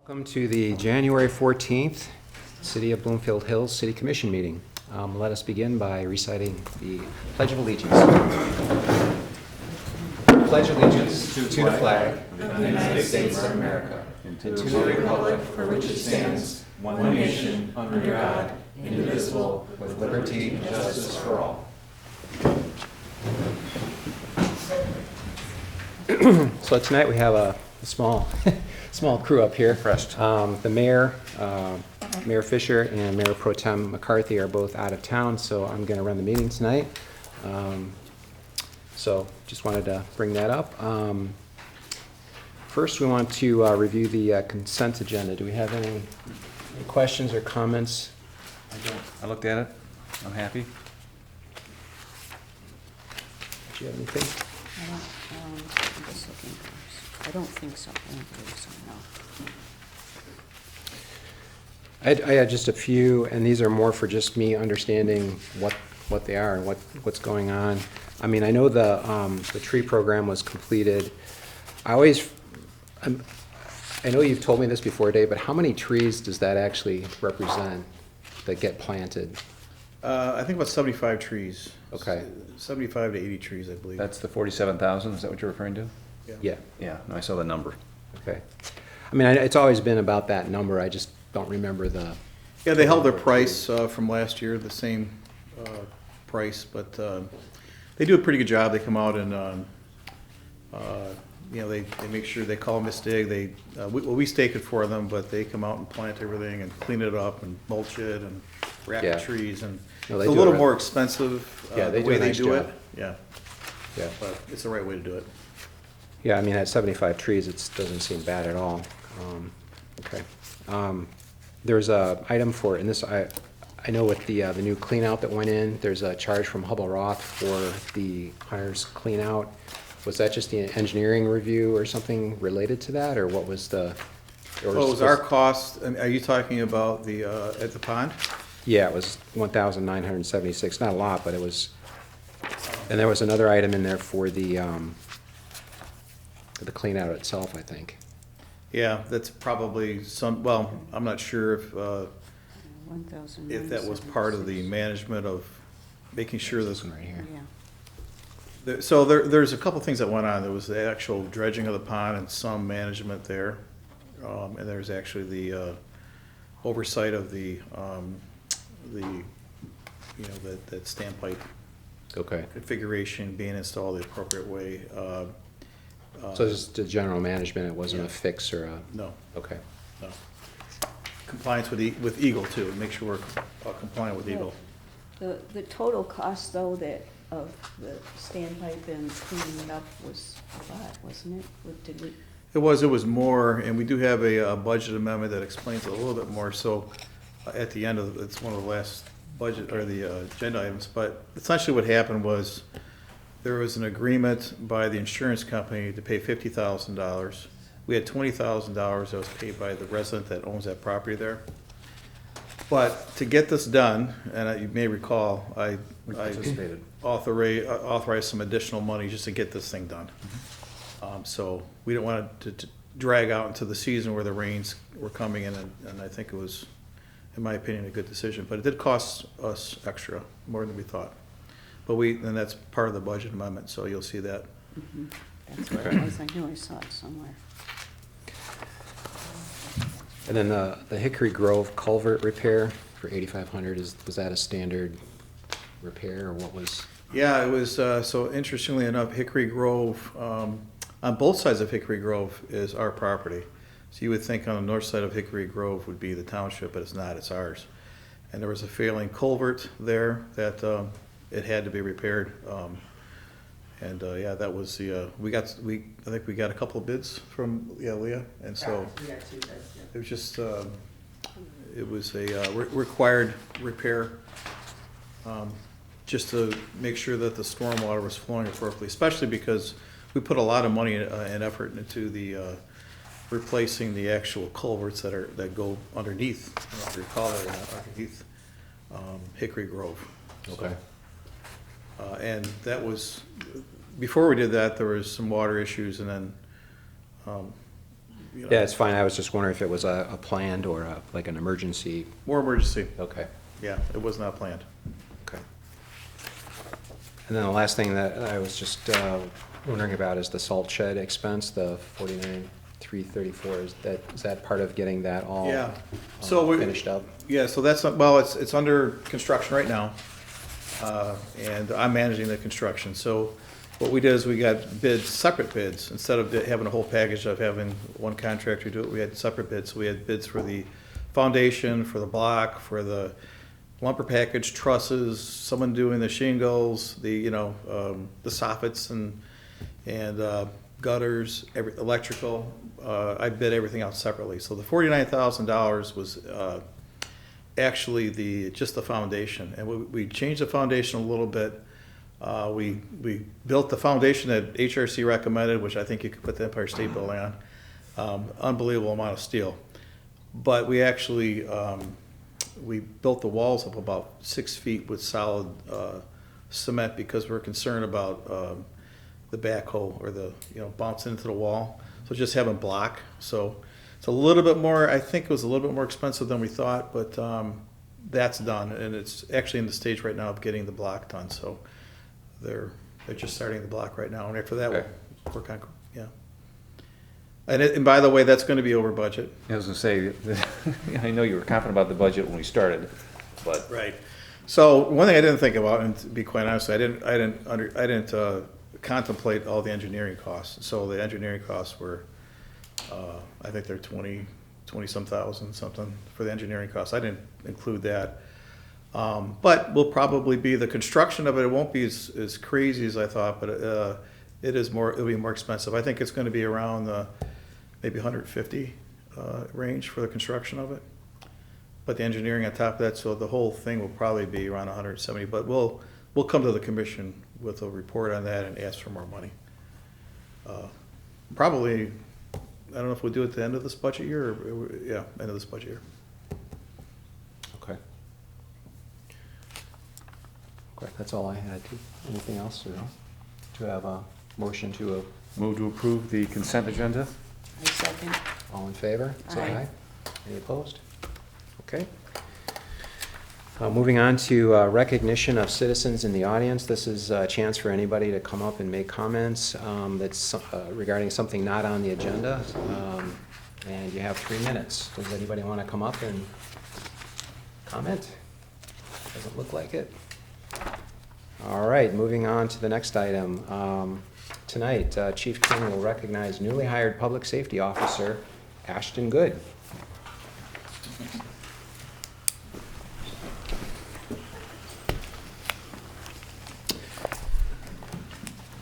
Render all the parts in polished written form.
Welcome to the January 14th City of Bloomfield Hills City Commission meeting. Let us begin by reciting the Pledge of Allegiance. Pledge allegiance to the flag of the United States of America and to the republic for which it stands, one nation, under God, indivisible, with liberty and justice for all. So tonight we have a small crew up here. The mayor, Mayor Fisher, and Mayor Pro Tem McCarthy are both out of town, so I'm going to run the meeting tonight. So just wanted to bring that up. First, we want to review the consent agenda. Do we have any questions or comments? I don't. I looked at it. I'm happy. Do you have anything? I'm just looking first. I don't think so. I don't believe so, no. I had just a few, and these are more for just me understanding what they are and what's going on. I mean, I know the tree program was completed. I know you've told me this before, Dave, but how many trees does that actually represent that get planted? I think about 75 trees. Okay. 75 to 80 trees, I believe. That's the 47,000. Is that what you're referring to? Yeah. Yeah. No, I saw the number. Okay. I mean, it's always been about that number. I just don't remember the. Yeah, they held their price from last year, the same price, but they do a pretty good job. They come out and they make sure they call them a stig. We stake it for them, but they come out and plant everything and clean it up and mulch it and wrap the trees. And No, it's a little more expensive they the do way a they nice do it. job. Yeah, Yeah. but it's the right way to do it. Yeah, I mean, at 75 trees, it doesn't seem bad at all. Okay. There's a item for, and this, I know with the new clean out that went in, there's a charge from Hubble Roth for the Hunter's clean out. Was that just the engineering review or something related to that, or what was the? It was our cost. Are you talking about the at the pond? Yeah, it was 1,976. Not a lot, but it was. And there was another item in there for the clean out itself, I think. Yeah, that's probably some, well, I'm not sure if 1,000. that was part of the management of making sure This that, one right here. Yeah. so there's a couple things that went on. There was the actual dredging of the pond and some management there. And there's actually the oversight of the that standpipe Okay. configuration being installed the appropriate way. So just the general management, it wasn't a Yeah. fix or a. No, Okay. no. Compliance with Eagle too, make sure we're compliant with Eagle. The total cost though of the standpipe and cleaning it up was a lot, wasn't it? Did we? It was more, and we do have a budget amendment that explains it a little bit more, so at the end of, it's one of the last budget, or the agenda items, but essentially what happened was, there was an agreement by the insurance company to pay $50,000. We had $20,000 that was paid by the resident that owns that property there. But to get this done, and you may recall, I participated. authorized some additional money just to get this thing done. So we don't want it to drag out into the season where the rains were coming in, and I think it was, in my opinion, a good decision. But it did cost us extra, more than we thought. But and that's part of the budget amendment, so you'll see that. Mhm. That's what it was. I knew I saw it somewhere. And then the Hickory Grove culvert repair for 8,500, was that a standard repair, or what was? Yeah, it was, so interestingly enough, Hickory Grove, on both sides of Hickory Grove is our property. So you would think on the north side of Hickory Grove would be the township, but it's not, it's ours. And there was a failing culvert there that it had to be repaired. Yeah, that was the, I think we got a couple of bids from, Leah, and so. We got 2 bids, yeah. It was just, it was a required repair, just to make sure that the stormwater was flowing appropriately, especially because we put a lot of money and effort into the replacing the actual culverts that go underneath, I don't know if you recall it or not, underneath Hickory Grove. Okay. And that was, before we did that, there was some water issues, and then you know. Yeah, it's fine. I was just wondering if it was a planned or like an emergency. More emergency, Okay, yeah, it was not planned. okay. And then the last thing that I was just wondering about is the salt shed expense, the 49,334. Is that part of getting that all Yeah, so we finished up? Yeah, so that's, well, it's under construction right now, and I'm managing the construction. So what we did is we got bids, separate bids, instead of having a whole package of having one contractor do it, we had separate bids. So we had bids for the foundation, for the block, for the lumber package, trusses, someone doing the shingles, the soffits and gutters, electrical. I bid everything out separately. So the $49,000 was actually just the foundation, and we changed the foundation a little bit. We built the foundation that HRC recommended, which I think you could put the Empire State Building on. Unbelievable amount of steel, but we actually we built the walls up about 6 feet with solid cement because we're concerned about the backhoe or the bouncing into the wall. So just having block. So it's a little bit more. I think it was a little bit more expensive than we thought, but that's done, and it's actually in the stage right now of getting the block done. So they're just starting the block right now, and after that Okay. we'll work on And by the way, that's going to be over budget. I was gonna say, I know you were confident about the budget when we started, but Right. So one thing I didn't think about, and to be quite honest, I didn't contemplate all the engineering costs. So the engineering costs were, I think they're 20 some thousand something for the engineering costs. I didn't include that. But will probably be the construction of it. It won't be as crazy as I thought, but it'll be more expensive. I think it's going to be around maybe 150 range for the construction of it. But the engineering on top of that, so the whole thing will probably be around 170. But we'll come to the commission with a report on that and ask for more money. Probably, I don't know if we'll do it at the end of this budget year, or, yeah, end of this budget year. Okay. Okay, that's all I had. Anything else, or to have a motion to, move to approve the consent agenda? I second. all in favor? Say Aye. Any opposed? Okay. Moving on to recognition of citizens in the audience. This is a chance for anybody to come up and make comments that's regarding something not on the agenda. And you have 3 minutes. Does anybody want to come up and comment? Doesn't look like it. All right, moving on to the next item. Tonight, Chief King will recognize newly hired Public Safety Officer Ashton Good.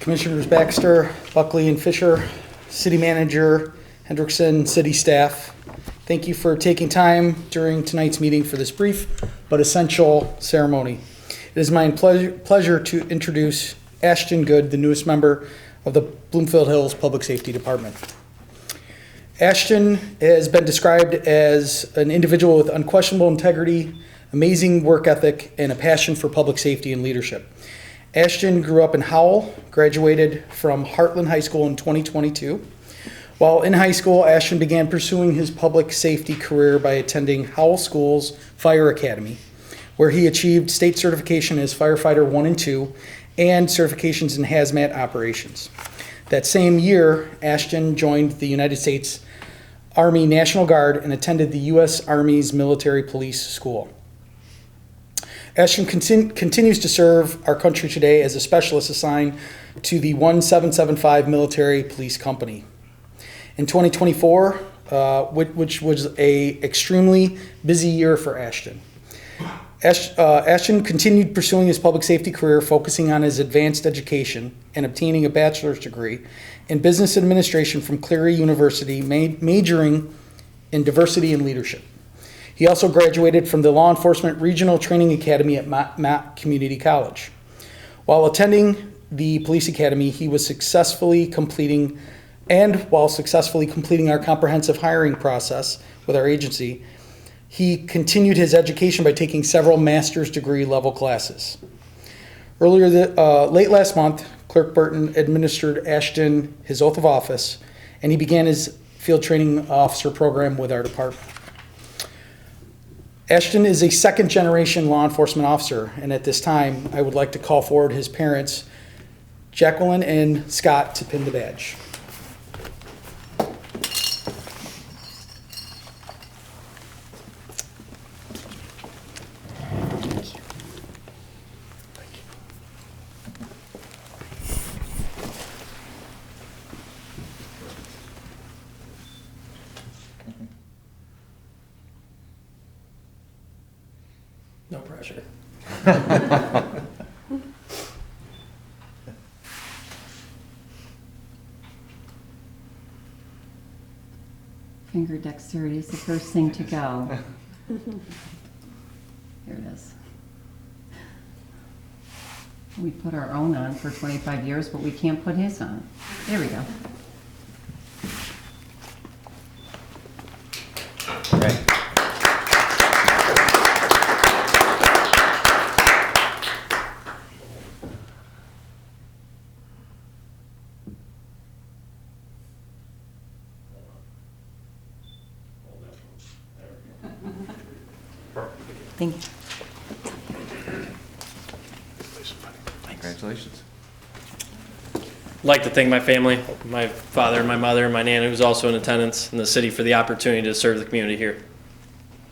Commissioners Baxter, Buckley, and Fisher, City Manager Hendrickson, City staff, thank you for taking time during tonight's meeting for this brief but essential ceremony. It is my pleasure to introduce Ashton Good, the newest member of the Bloomfield Hills Public Safety Department. Ashton has been described as an individual with unquestionable integrity, amazing work ethic, and a passion for public safety and leadership. Ashton grew up in Howell, graduated from Heartland High School in 2022. While in high school, Ashton began pursuing his public safety career by attending Howell School's Fire Academy, where he achieved state certification as firefighter 1 and 2 and certifications in hazmat operations. That same year, Ashton joined the United States Army National Guard and attended the U.S. Army's Military Police School. Ashton continues to serve our country today as a specialist assigned to the 1775 Military Police Company. In 2024, which was an extremely busy year for Ashton. Ashton continued pursuing his public safety career, focusing on his advanced education and obtaining a bachelor's degree in business administration from Cleary University, majoring in diversity and leadership. He also graduated from the Law Enforcement Regional Training Academy at Mott Community College. While attending the police academy, he was successfully completing our comprehensive hiring process with our agency. He continued his education by taking several master's degree level classes. Late last month, Clerk Burton administered Ashton his oath of office, and he began his Field Training Officer program with our department. Ashton is a second-generation law enforcement officer, and at this time, I would like to call forward his parents, Jacqueline and Scott, to pin the badge. No pressure. Finger dexterity is the first thing to go. Here it is. We put our own on for 25 years, but we can't put his on. There we go. Right. Thank you. Congratulations. I'd like to thank my family, my father, my mother, and my nan, who's also in attendance in the city, for the opportunity to serve the community here.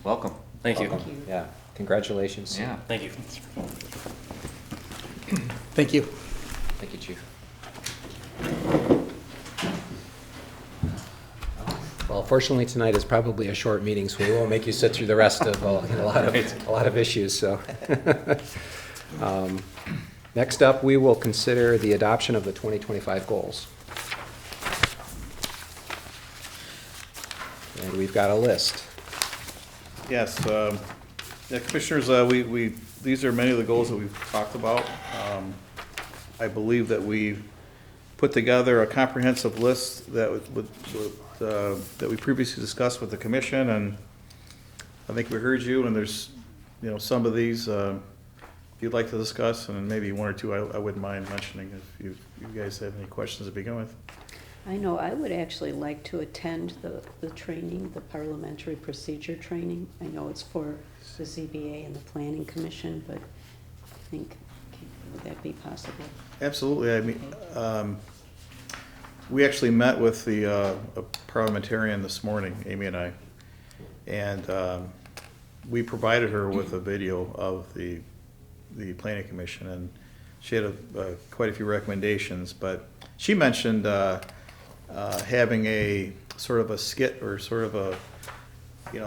Welcome. Thank you. Welcome. Yeah, congratulations. Yeah. Thank you. Thank you. Thank you, Chief. Well, fortunately, tonight is probably a short meeting, so we won't make you sit through the rest of a lot of issues, so. Next up, we will consider the adoption of the 2025 goals. And we've got a list. Yes, yeah, Commissioners, these are many of the goals that we've talked about. I believe that we put together a comprehensive list that that we previously discussed with the commission, and I think we heard you, and there's, some of these if you'd like to discuss, and maybe one or two I wouldn't mind mentioning if you guys have any questions to begin with. I know I would actually like to attend the training, the parliamentary procedure training. I know it's for the ZBA and the Planning Commission, but I think, would that be possible? Absolutely. I mean, we actually met with a parliamentarian this morning, Amy and I, and we provided her with a video of the Planning Commission, and she had quite a few recommendations, but she mentioned having a sort of a skit or sort of a,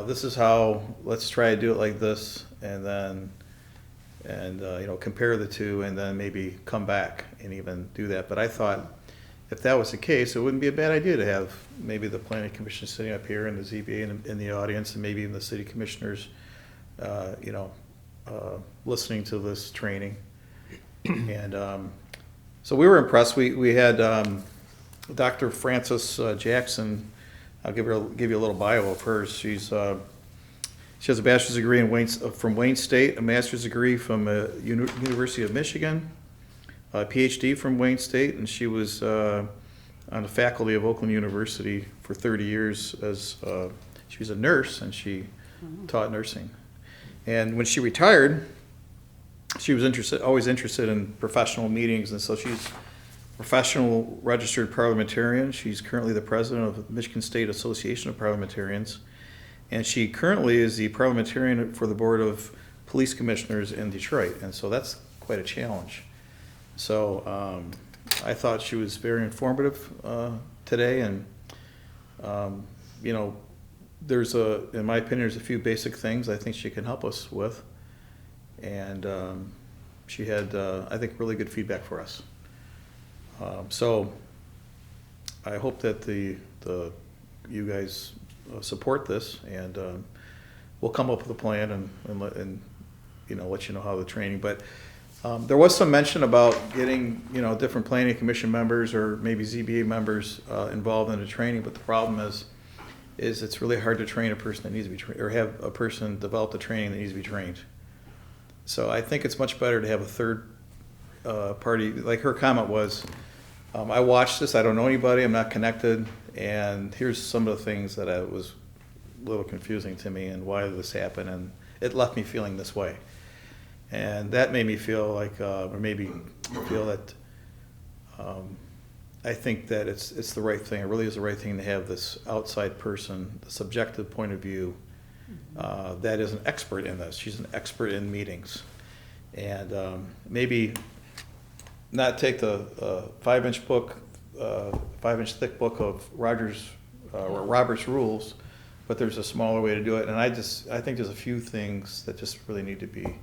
this is how, let's try to do it like this, and then, compare the two, and then maybe come back and even do that. But I thought if that was the case, it wouldn't be a bad idea to have maybe the Planning Commission sitting up here and the ZBA in the audience, and maybe even the city commissioners, listening to this training. And so we were impressed. We had Dr. Frances Jackson. I'll give you a little bio of hers. She has a bachelor's degree from Wayne State, a master's degree from University of Michigan, a PhD from Wayne State, and she was on the faculty of Oakland University for 30 years as she was a nurse, and she taught nursing. And when she retired, she was always interested in professional meetings, and so she's a professional registered parliamentarian. She's currently the president of the Michigan State Association of Parliamentarians, and she currently is the parliamentarian for the Board of Police Commissioners in Detroit, and so that's quite a challenge. So I thought she was very informative today, and in my opinion, there's a few basic things I think she can help us with, and she had, I think, really good feedback for us. So I hope that you guys support this, and we'll come up with a plan and let you know how the training. But there was some mention about getting different planning commission members or maybe ZBA members involved in the training. But the problem is it's really hard to train a person that needs to be trained, or have a person develop the training that needs to be trained. So I think it's much better to have a third party. Like her comment was, I watched this, I don't know anybody, I'm not connected, and here's some of the things that was a little confusing to me and why this happened, and it left me feeling this way. And that made me feel like, or maybe feel that I think that it's the right thing. It really is the right thing to have this outside person, the subjective point of view, that is an expert in this. She's an expert in meetings. And maybe not take the 5-inch book, 5-inch thick book of Robert's rules, but there's a smaller way to do it. And I think there's a few things that just really need to be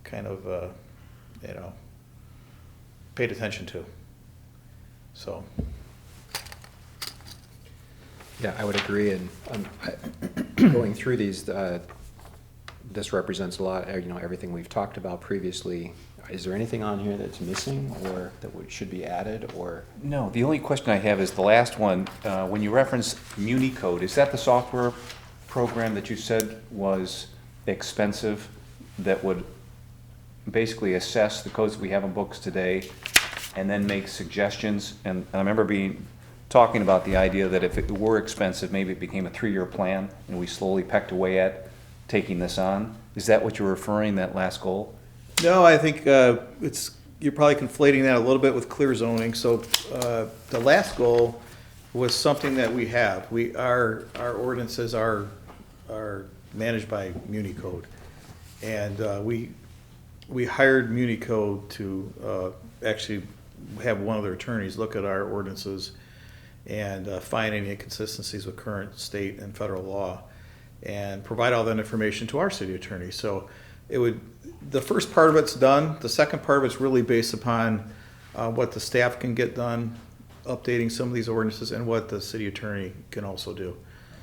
kind of, paid attention to. So. Yeah, I would agree, and going through these, this represents a lot, everything we've talked about previously. Is there anything on here that's missing or that should be added, or? No, the only question I have is the last one. When you reference MuniCode, is that the software program that you said was expensive, that would basically assess the codes that we have in books today and then make suggestions? And I remember talking about the idea that if it were expensive, maybe it became a 3-year plan and we slowly pecked away at taking this on. Is that what you're referring, that last goal? No, I think you're probably conflating that a little bit with clear zoning. So the last goal was something that we have. Our ordinances are managed by MuniCode, and we hired MuniCode to actually have one of their attorneys look at our ordinances and find any inconsistencies with current state and federal law, and provide all that information to our city attorney. So the first part of it's done. The second part of it's really based upon what the staff can get done, updating some of these ordinances, and what the city attorney can also do.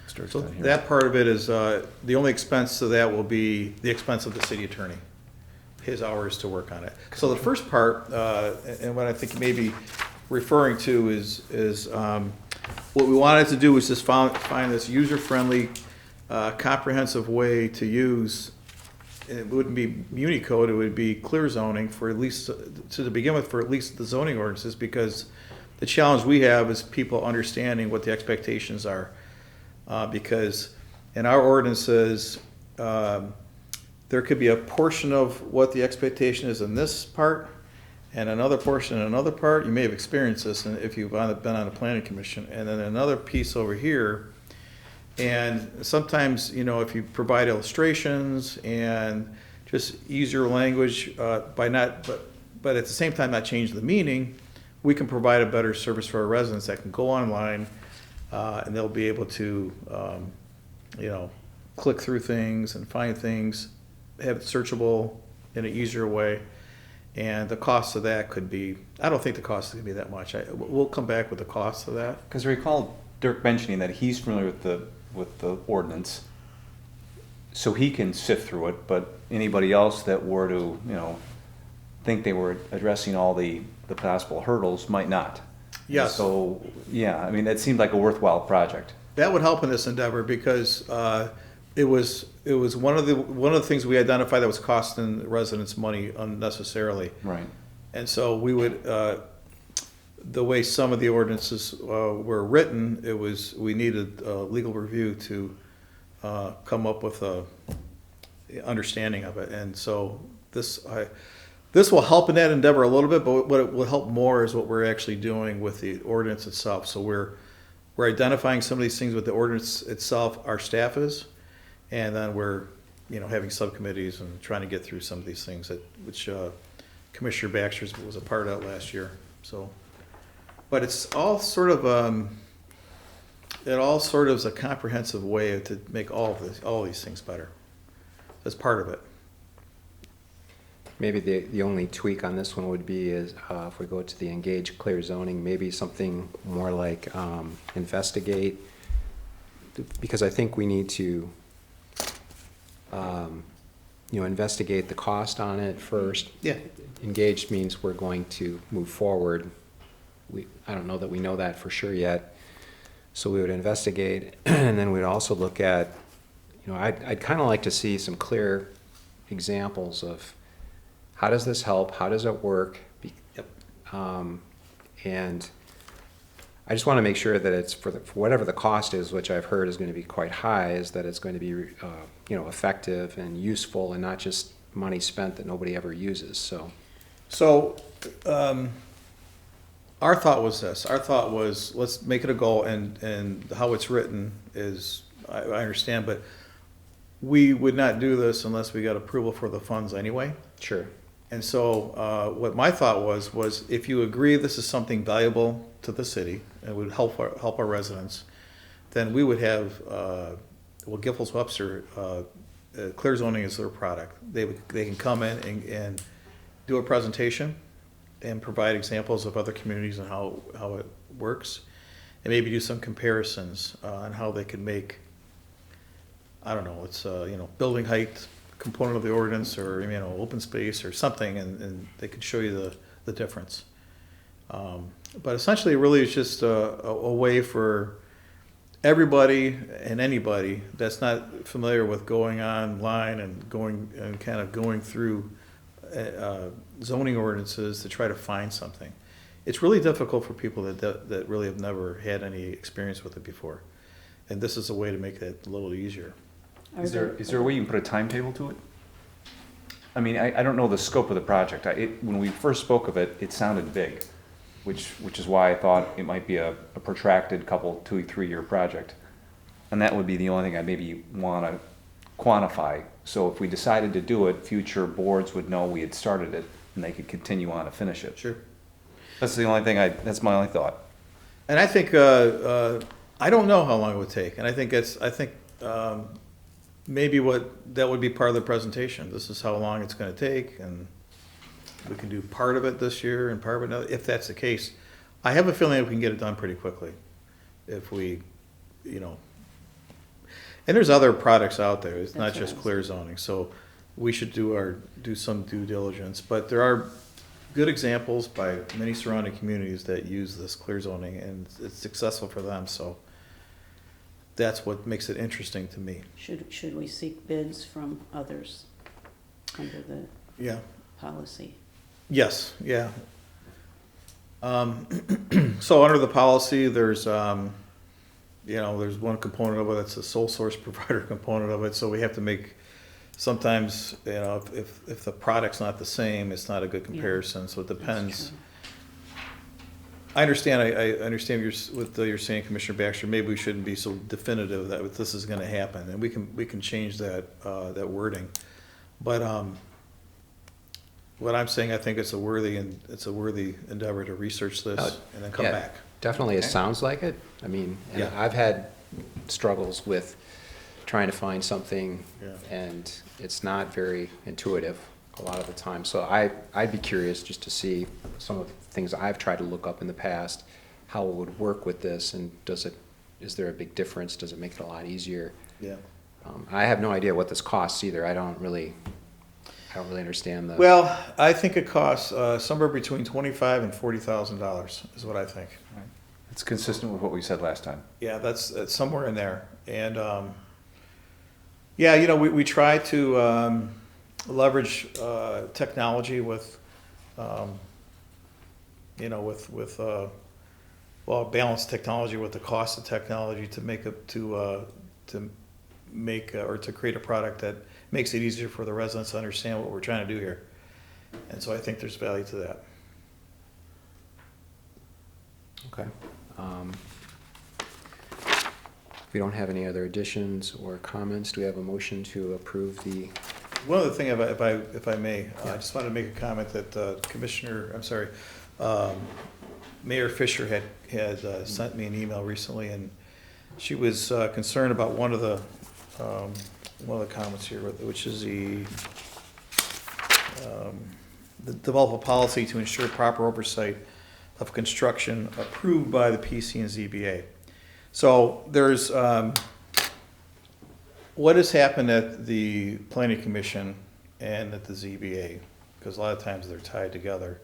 So that part of it is, the only expense to that will be the expense of the city attorney, his hours to work on it. So the first part, and what I think you may be referring to is what we wanted to do was just find this user-friendly, comprehensive way to use. It wouldn't be MuniCode, it would be clear zoning for at least, to begin with, for at least the zoning ordinances, because the challenge we have is people understanding what the expectations are. Because in our ordinances, there could be a portion of what the expectation is in this part, and another portion in another part. You may have experienced this if you've been on a planning commission, and then another piece over here. And sometimes, if you provide illustrations and just easier language, but at the same time not change the meaning, we can provide a better service for our residents that can go online, and they'll be able to, click through things and find things, have it searchable in an easier way. And the cost of that could be, I don't think the cost is going to be that much. We'll come back with the cost of that. Because I recall Dirk mentioning that he's familiar with the ordinance, so he can sift through it, but anybody else that were to, think they were addressing all the possible hurdles might not. Yes. So, yeah, that seemed like a worthwhile project. That would help in this endeavor, because it was one of the things we identified that was costing residents money unnecessarily. Right. And so we would, the way some of the ordinances were written, we needed a legal review to come up with a understanding of it. And so this will help in that endeavor a little bit, but what it will help more is what we're actually doing with the ordinance itself. So we're identifying some of these things with the ordinance itself, our staff is, and then we're having subcommittees and trying to get through some of these things which Commissioner Baxter was a part of last year. So, but it's all sort of is a comprehensive way to make all these things better. That's part of it. Maybe the only tweak on this one would be is if we go to the engage clear zoning, maybe something more like investigate, because I think we need to investigate the cost on it first. Yeah. Engaged means we're going to move forward. I don't know that we know that for sure yet. So we would investigate, and then we'd also look at, I'd kind of like to see some clear examples of how does this help, how does it work, Yep. And I just want to make sure that it's for whatever the cost is, which I've heard is going to be quite high, is that it's going to be, effective and useful and not just money spent that nobody ever uses, so. So, our thought was this, let's make it a goal, and how it's written is, I understand, but we would not do this unless we got approval for the funds anyway. Sure. And so, what my thought was if you agree this is something valuable to the city and would help our residents, then we would have, Giffords Webster, clear zoning is their product. They can come in and do a presentation and provide examples of other communities and how it works, and maybe do some comparisons on how they can make, I don't know, it's building height component of the ordinance, or open space or something, and they could show you the difference. But essentially, really, it's just a way for everybody and anybody that's not familiar with going online and going through zoning ordinances to try to find something. It's really difficult for people that really have never had any experience with it before, and this is a way to make that a little easier. Is there a way you can put a timetable to it? I mean, I don't know the scope of the project. When we first spoke of it, it sounded big, which is why I thought it might be a protracted 2-3 year project. And that would be the only thing I'd maybe want to quantify. So if we decided to do it, future boards would know we had started it and they could continue on to finish it. Sure. That's the only thing that's my only thought. And I think I don't know how long it would take, and I think maybe that would be part of the presentation. This is how long it's going to take, and we can do part of it this year and part of it another. If that's the case, I have a feeling we can get it done pretty quickly. If we, and there's other products out there. It's not just clear zoning, so we should do some due diligence. But there are good examples by many surrounding communities that use this clear zoning, and it's successful for them. So that's what makes it interesting to me. Should we seek bids from others under the policy? Yes, yeah. So under the policy, there's one component of it that's a sole source provider component of it. So we have to make, sometimes, if the product's not the same, it's not a good comparison. So it depends. I understand. I understand what you're saying, Commissioner Baxter. Maybe we shouldn't be so definitive that this is going to happen, and we can change that wording. But what I'm saying, I think it's a worthy endeavor to research this and then come back. Definitely, it sounds like it. I mean, and I've had struggles with trying to find something, and it's not very intuitive a lot of the time. So I'd be curious just to see some of the things I've tried to look up in the past, how it would work with this, and is there a big difference? Does it make it a lot easier? Yeah. I have no idea what this costs either. I don't really understand the. Well, I think it costs somewhere between $25,000 and $40,000 is what I think. Right. It's consistent with what we said last time. Yeah, that's somewhere in there. And we try to leverage technology with balance technology with the cost of technology to create a product that makes it easier for the residents to understand what we're trying to do here. And so I think there's value to that. Okay. If we don't have any other additions or comments, do we have a motion to approve the? One other thing, if I may, I just wanted to make a comment that Mayor Fisher had sent me an email recently, and she was concerned about one of the comments here, which is the develop a policy to ensure proper oversight of construction approved by the PC and ZBA. So there's what has happened at the Planning Commission and at the ZBA, because a lot of times they're tied together,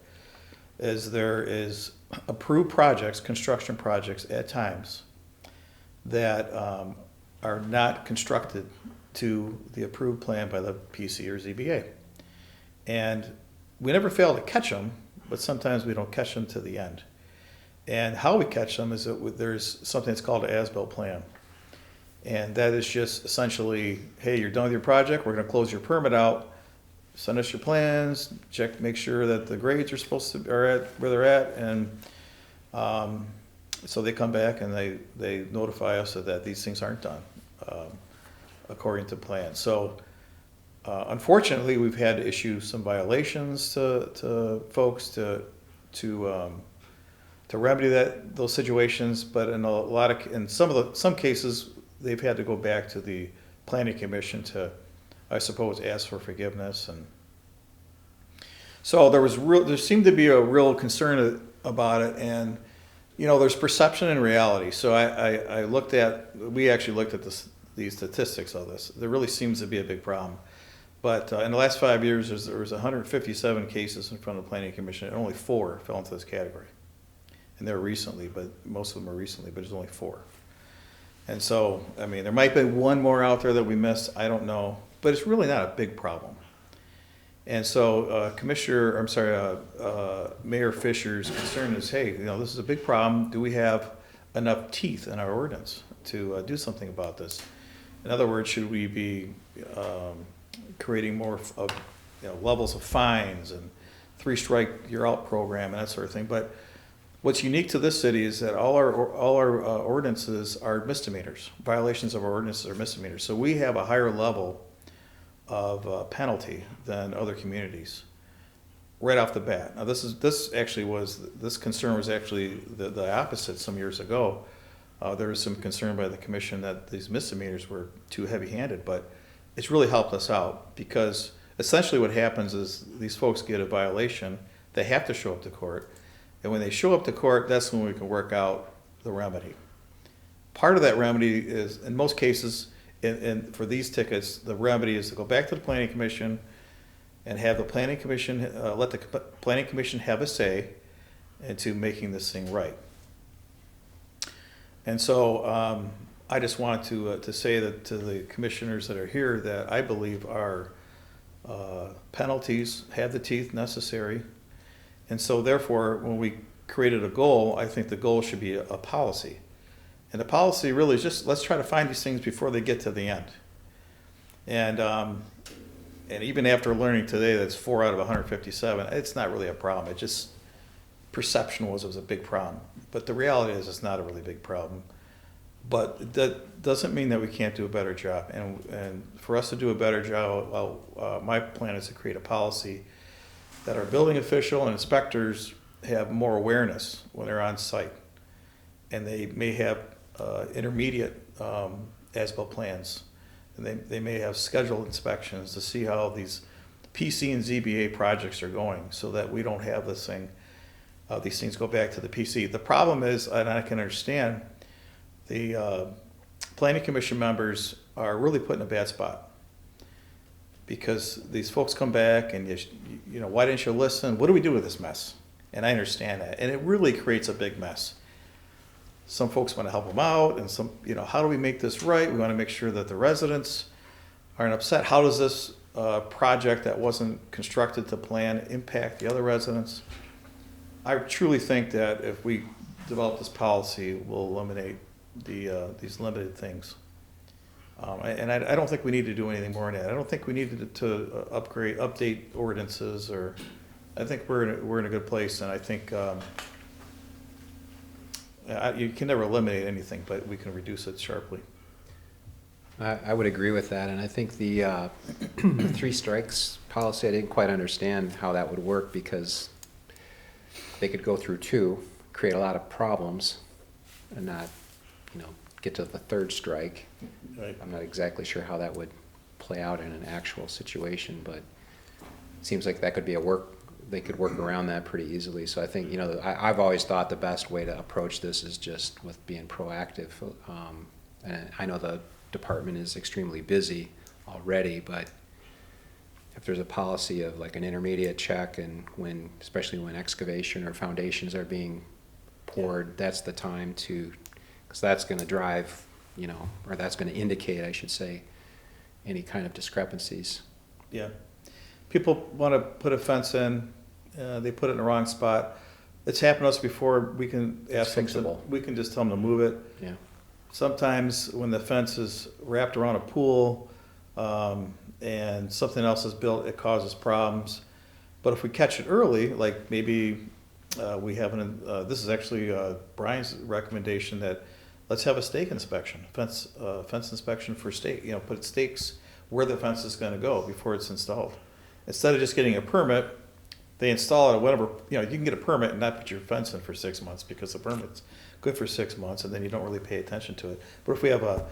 is there is approved projects, construction projects at times that are not constructed to the approved plan by the PC or ZBA. And we never fail to catch them, but sometimes we don't catch them to the end. And how we catch them is that there's something that's called an as-built plan. And that is just essentially, hey, you're done with your project, we're gonna close your permit out, send us your plans, check, make sure that the grades are are at where they're at, and so they come back and they notify us that these things aren't done according to plan. So unfortunately, we've had to issue some violations to folks to remedy those situations, but in some cases, they've had to go back to the planning commission to, I suppose, ask for forgiveness. And so there seemed to be a real concern about it, and there's perception and reality. So we actually looked at these statistics of this. There really seems to be a big problem. But in the last 5 years, there was 157 cases in front of the planning commission, and only 4 fell into this category. And they're recently, but most of them are recently, but there's only 4. And so, I mean, there might be one more out there that we missed, I don't know, but it's really not a big problem. And so Mayor Fisher's concern is, hey, this is a big problem. Do we have enough teeth in our ordinance to do something about this? In other words, should we be creating more of levels of fines and 3-strike you're out program and that sort of thing? But what's unique to this city is that all our ordinances are misdemeanors. Violations of our ordinances are misdemeanors. So we have a higher level of penalty than other communities right off the bat. Now this concern was actually the opposite some years ago. There was some concern by the commission that these misdemeanors were too heavy-handed, but it's really helped us out, because essentially what happens is these folks get a violation, they have to show up to court, and when they show up to court, that's when we can work out the remedy. Part of that remedy is, in most cases, and for these tickets, the remedy is to go back to the planning commission and have the planning commission, let the planning commission have a say into making this thing right. And so I just want to say that to the commissioners that are here, that I believe our penalties have the teeth necessary. And so therefore, when we created a goal, I think the goal should be a policy. And the policy really is just, let's try to find these things before they get to the end. And even after learning today that's 4 out of 157, it's not really a problem. It just, perception was a big problem. But the reality is it's not a really big problem. But that doesn't mean that we can't do a better job. And for us to do a better job, my plan is to create a policy that our building official and inspectors have more awareness when they're on site. And they may have intermediate as-built plans. And they may have scheduled inspections to see how these PC and ZBA projects are going, so that we don't have this thing, these things go back to the PC. The problem is, and I can understand, the planning commission members are really put in a bad spot, because these folks come back and why didn't you listen? What do we do with this mess? And I understand that, and it really creates a big mess. Some folks want to help them out, and some, how do we make this right? We want to make sure that the residents aren't upset. How does this project that wasn't constructed to plan impact the other residents? I truly think that if we develop this policy, we'll eliminate these limited things. And I don't think we need to do anything more than that. I don't think we need to update ordinances, or I think we're in a good place, and I think you can never eliminate anything, but we can reduce it sharply. I would agree with that, and I think the 3 strikes policy, I didn't quite understand how that would work, because they could go through 2, create a lot of problems, and not, get to the 3rd strike. Right. I'm not exactly sure how that would play out in an actual situation, but it seems like that could be they could work around that pretty easily. So I think, I've always thought the best way to approach this is just with being proactive. And I know the department is extremely busy already, but if there's a policy of like an intermediate check, and especially when excavation or foundations are being poured, that's the time to, because that's going to drive, or that's going to indicate, I should say, any kind of discrepancies. Yeah. People want to put a fence in, they put it in the wrong spot. it's happened to us before, we can ask them, fixable. we can just tell them to move it. Yeah. Sometimes when the fence is wrapped around a pool, and something else is built, it causes problems. But if we catch it early, like maybe we have this is actually Brian's recommendation, that let's have a stake inspection, fence inspection for stake, put stakes where the fence is gonna go before it's installed. Instead of just getting a permit, they install it, or whatever, you can get a permit and not put your fence in for 6 months, because the permit's good for 6 months, and then you don't really pay attention to it. But if we have a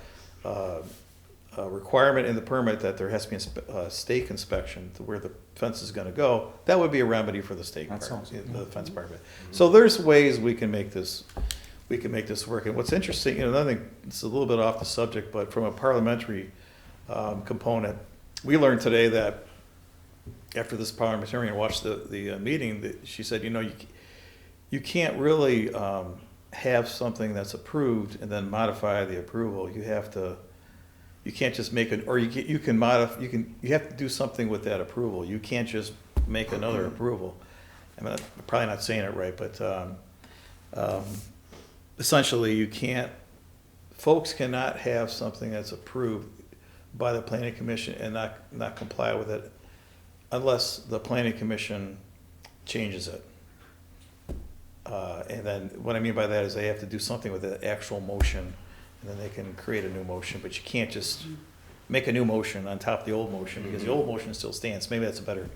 requirement in the permit that there has to be a stake inspection to where the fence is gonna go, that would be a remedy for the stake That's part, awesome. the fence part of it. So there's ways we can make this work. And what's interesting, another thing, it's a little bit off the subject, but from a parliamentary component, we learned today that after this parliamentarian watched the meeting, that she said, you can't really have something that's approved and then modify the approval. You can't just make it, or you have to do something with that approval. You can't just make another approval. I'm probably not saying it right, but essentially folks cannot have something that's approved by the planning commission and not comply with it unless the planning commission changes it. And then what I mean by that is they have to do something with the actual motion, and then they can create a new motion. But you can't just make a new motion on top of the old motion, because the old motion still stands. Maybe that's a better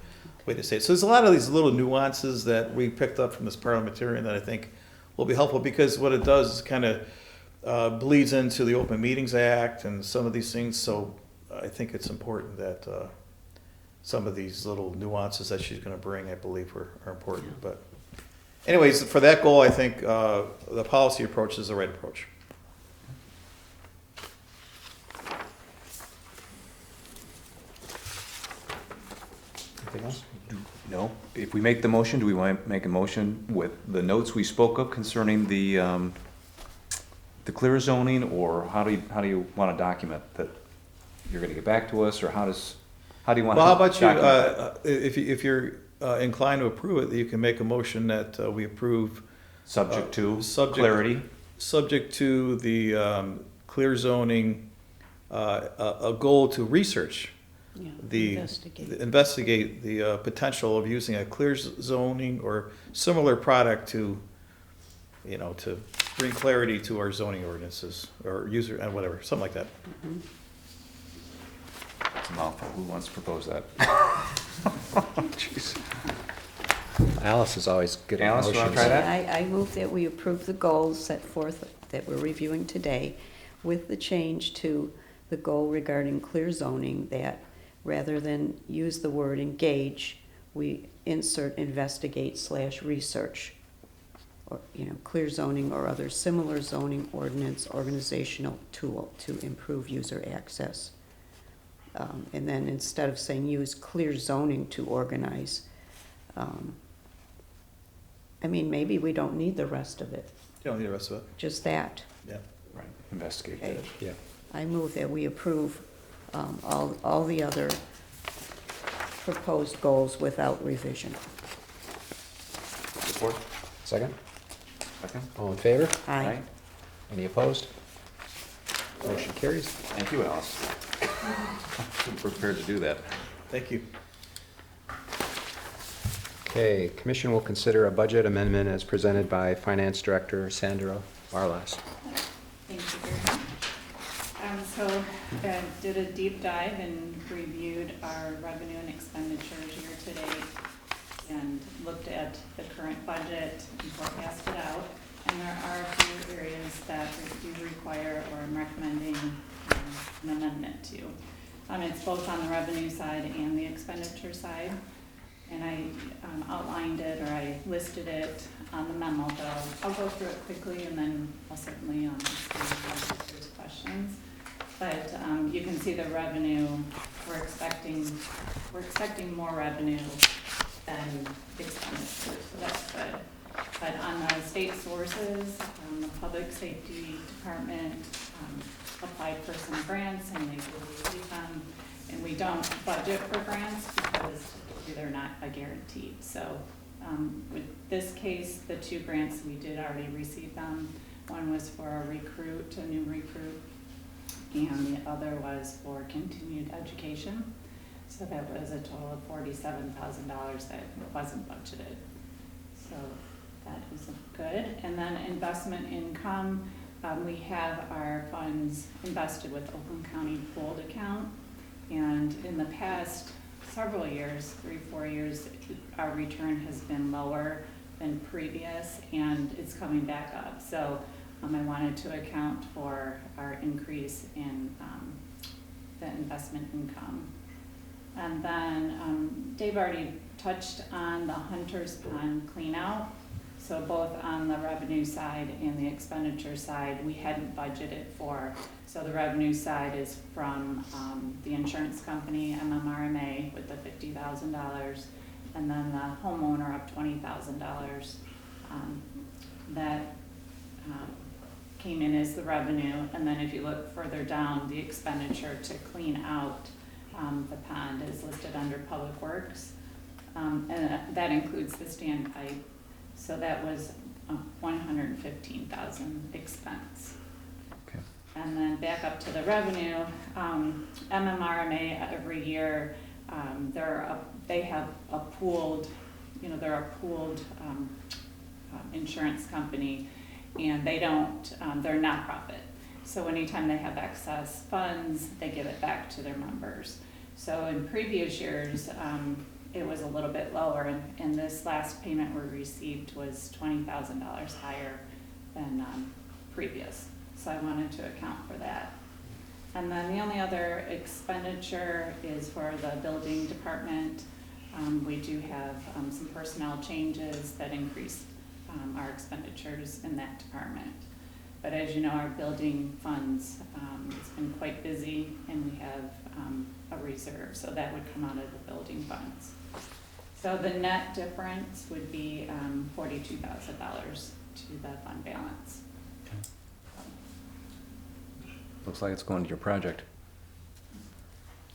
way to say it. So there's a lot of these little nuances that we picked up from this parliamentarian that I think will be helpful, because what it does is kind of bleeds into the Open Meetings Act and some of these things. So I think it's important that some of these little nuances that she's going to bring, I believe, are important. But anyways, for that goal, I think the policy approach is the right approach. Anything else? No. If we make the motion, do we want to make a motion with the notes we spoke of concerning the clear zoning, or how do you want to document that you're going to get back to us, or how do you want to Well, how about document that? if you're inclined to approve it, you can make a motion that we approve. Subject to subject- clarity? Subject to the clear zoning, a goal to research investigate the potential of using a clear zoning or similar product to bring clarity to our zoning ordinances or user and whatever, something like that. It's a mouthful. Who wants to propose that? Jeez. Alice is always good at Alice, you wanna motions. try that? I move that we approve the goals set forth that we're reviewing today, with the change to the goal regarding clear zoning, that rather than use the word engage, we insert investigate/research, or, clear zoning or other similar zoning ordinance organizational tool to improve user access. And then instead of saying use clear zoning to organize, maybe we don't need the rest of it, You don't need the rest of it. just that. Yeah. Right. Investigate Okay. that. Yeah. I move that we approve all the other proposed goals without revision. Support? Second? Second? All in favor? Aye. Any opposed? Motion carries. Thank you, Alice. I'm prepared to do that. Thank you. Okay, commission will consider a budget amendment as presented by Finance Director Sandra Barlas. Thank you very much. So did a deep dive and reviewed our revenue and expenditures year to date, and looked at the current budget and forecasted out. And there are a few areas that do require, or I'm recommending, an amendment to. It's both on the revenue side and the expenditure side. And I outlined it, or I listed it on the memo, but I'll go through it quickly, and then I'll certainly respond if there's questions. But you can see the revenue, we're expecting more revenue than expenditures, so that's good. But on the state sources, the Public Safety Department applied for some grants, and they will receive them. And we don't budget for grants because they're not a guarantee. So With this case, the 2 grants, we did already receive them. One was for a new recruit, and the other was for continued education. So that was a total of $47,000 that wasn't budgeted. So that is good. And then investment income, we have our funds invested with Oakland County pooled account. And in the past several years, 3-4 years, our return has been lower than previous, and it's coming back up. So I wanted to account for our increase in the investment income. And then Dave already touched on the Hunter's Pond clean out. So both on the revenue side and the expenditure side, we hadn't budgeted for. So the revenue side is from the insurance company, MMRMA, with the $50,000, and then the homeowner up $20,000. That came in as the revenue. And then if you look further down, the expenditure to clean out the pond is listed under Public Works. And that includes the standpipe. So that was $115,000 expense. Okay. And then back up to the revenue, MMRMA every year, they have a pooled, they're a pooled insurance company, and they don't, they're a nonprofit. So anytime they have excess funds, they give it back to their members. So in previous years, it was a little bit lower, and this last payment we received was $20,000 higher than previous. So I wanted to account for that. And then the only other expenditure is for the building department. We do have some personnel changes that increase our expenditures in that department. But as you know, our building funds has been quite busy, and we have a reserve, so that would come out of the building funds. So the net difference would be $42,000 to the fund balance. Looks like it's going to your project.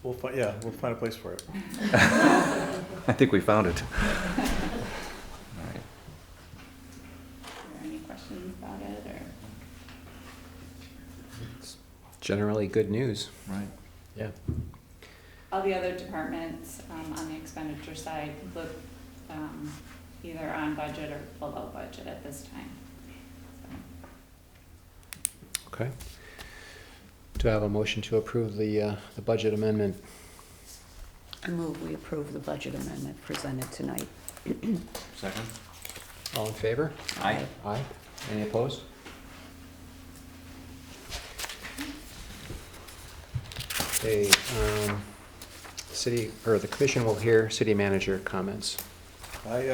We'll find a place for it. I think we found it. All right. Are there any questions about it, or? It's generally good news. Right. Yeah. All the other departments on the expenditure side look either on budget or below budget at this time. So. Okay. Do I have a motion to approve the budget amendment? I move we approve the budget amendment presented tonight. Second? All in favor? Aye. Aye. Any opposed? Okay, the commission will hear city manager comments. I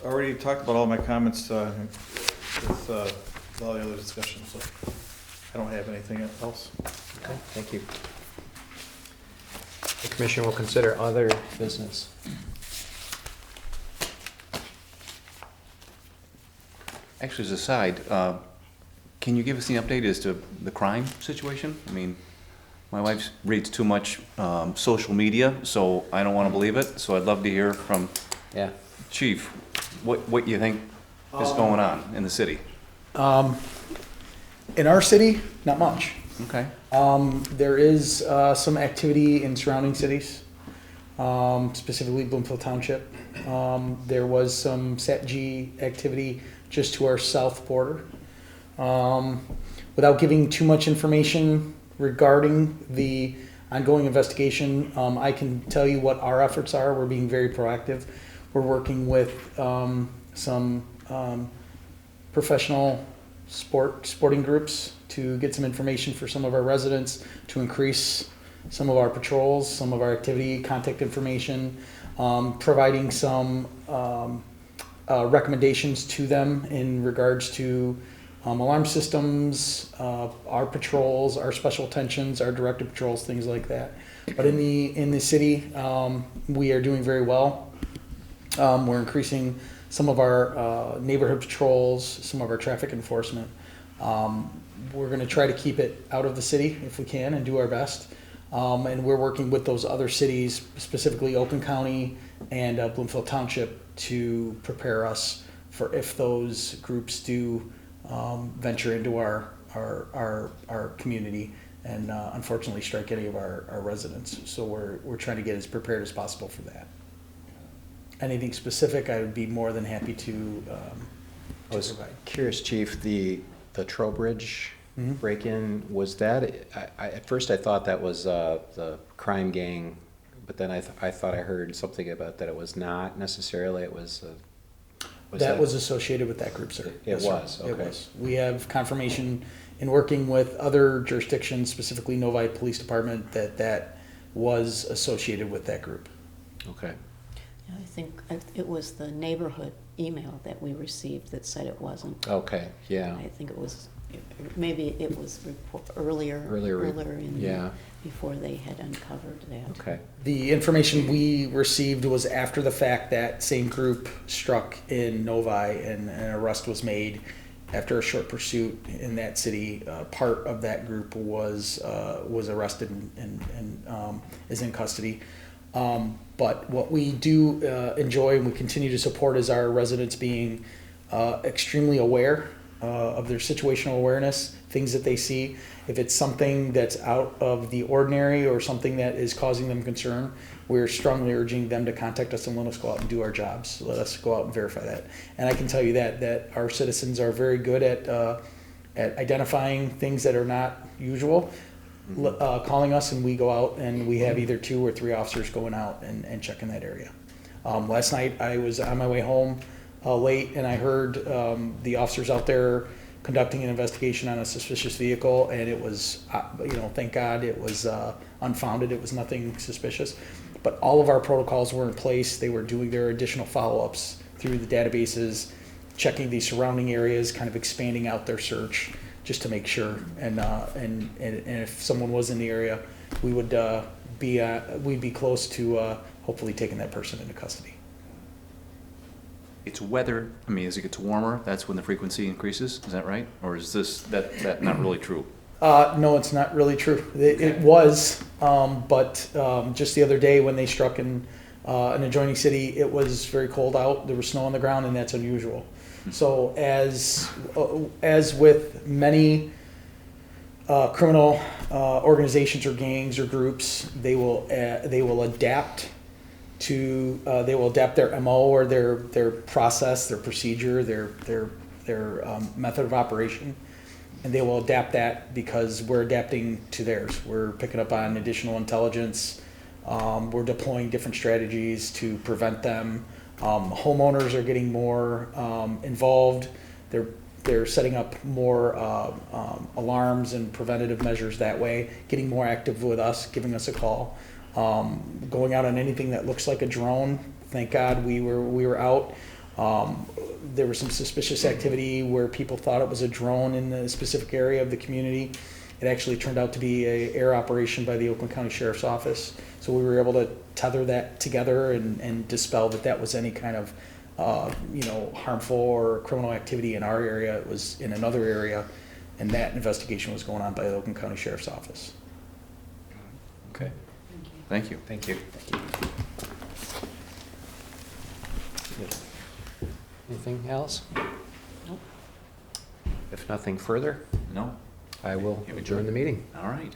already talked about all my comments with all the other discussions, so I don't have anything else. Okay, thank you. The commission will consider other business. Actually, as a side, can you give us the update as to the crime situation? I mean, my wife reads too much social media, so I don't want to believe it. So I'd love to hear from Yeah. Chief what you think is going on in the city. In our city, not much. Okay. There is some activity in surrounding cities, specifically Bloomfield Township. There was some SAT-G activity just to our south border. Without giving too much information regarding the ongoing investigation, I can tell you what our efforts are. We're being very proactive. We're working with some professional sporting groups to get some information for some of our residents, to increase some of our patrols, some of our activity, contact information, providing some recommendations to them in regards to alarm systems, our patrols, our special attentions, our directed patrols, things like that. But in the city, we are doing very well. We're increasing some of our neighborhood patrols, some of our traffic enforcement. We're going to try to keep it out of the city if we can and do our best. And we're working with those other cities, specifically Oakland County and Bloomfield Township, to prepare us for if those groups do venture into our community and unfortunately strike any of our residents. So we're trying to get as prepared as possible for that. Anything specific, I would be more than happy to I was provide. curious, Chief, the Trowbridge Mhm. break-in, was that, at first I thought that was the crime gang, but then I thought I heard something about that it was not necessarily, it was. That was associated with that group, sir. It Yes, sir. was, It okay. was. We have confirmation in working with other jurisdictions, specifically Novi Police Department, that was associated with that group. Okay. Yeah, I think it was the neighborhood email that we received that said it wasn't. Okay, yeah. And I think it was, maybe it was earlier Earlier, in, yeah. before they had uncovered that. Okay, The information we received was after the fact that same group struck in Novi and an arrest was made. After a short pursuit in that city, part of that group was arrested and is in custody. But what we do enjoy and we continue to support is our residents being extremely aware of their situational awareness, things that they see. If it's something that's out of the ordinary or something that is causing them concern, we're strongly urging them to contact us and let us go out and do our jobs. Let us go out and verify that. And I can tell you that our citizens are very good at identifying things that are not usual. Calling us and we go out and we have either 2 or 3 officers going out and checking that area. Last night I was on my way home late and I heard the officers out there conducting an investigation on a suspicious vehicle, and it was, thank God it was unfounded. It was nothing suspicious, but all of our protocols were in place. They were doing their additional follow-ups through the databases, checking the surrounding areas, kind of expanding out their search just to make sure. And if someone was in the area, we would we'd be close to hopefully taking that person into custody. It's weather, I mean, as it gets warmer, that's when the frequency increases, is that right? Or is that not really true? No, it's not really true. It was, but just the other day when they struck in an adjoining city, it was very cold out. There was snow on the ground, and that's unusual. So as with many criminal organizations or gangs or groups, they will adapt to their MO or their process, their procedure, their method of operation, and they will adapt that because we're adapting to theirs. We're picking up on additional intelligence. We're deploying different strategies to prevent them. Homeowners are getting more involved. They're setting up more alarms and preventative measures that way, getting more active with us, giving us a call. Going out on anything that looks like a drone. Thank God we were out. There was some suspicious activity where people thought it was a drone in a specific area of the community. It actually turned out to be an air operation by the Oakland County Sheriff's Office. So we were able to tether that together and dispel that was any kind of harmful or criminal activity in our area. It was in another area, and that investigation was going on by the Oakland County Sheriff's Office. Okay. Thank you. thank you. Anything else? Nope. If nothing further, No? I will adjourn the meeting. All right.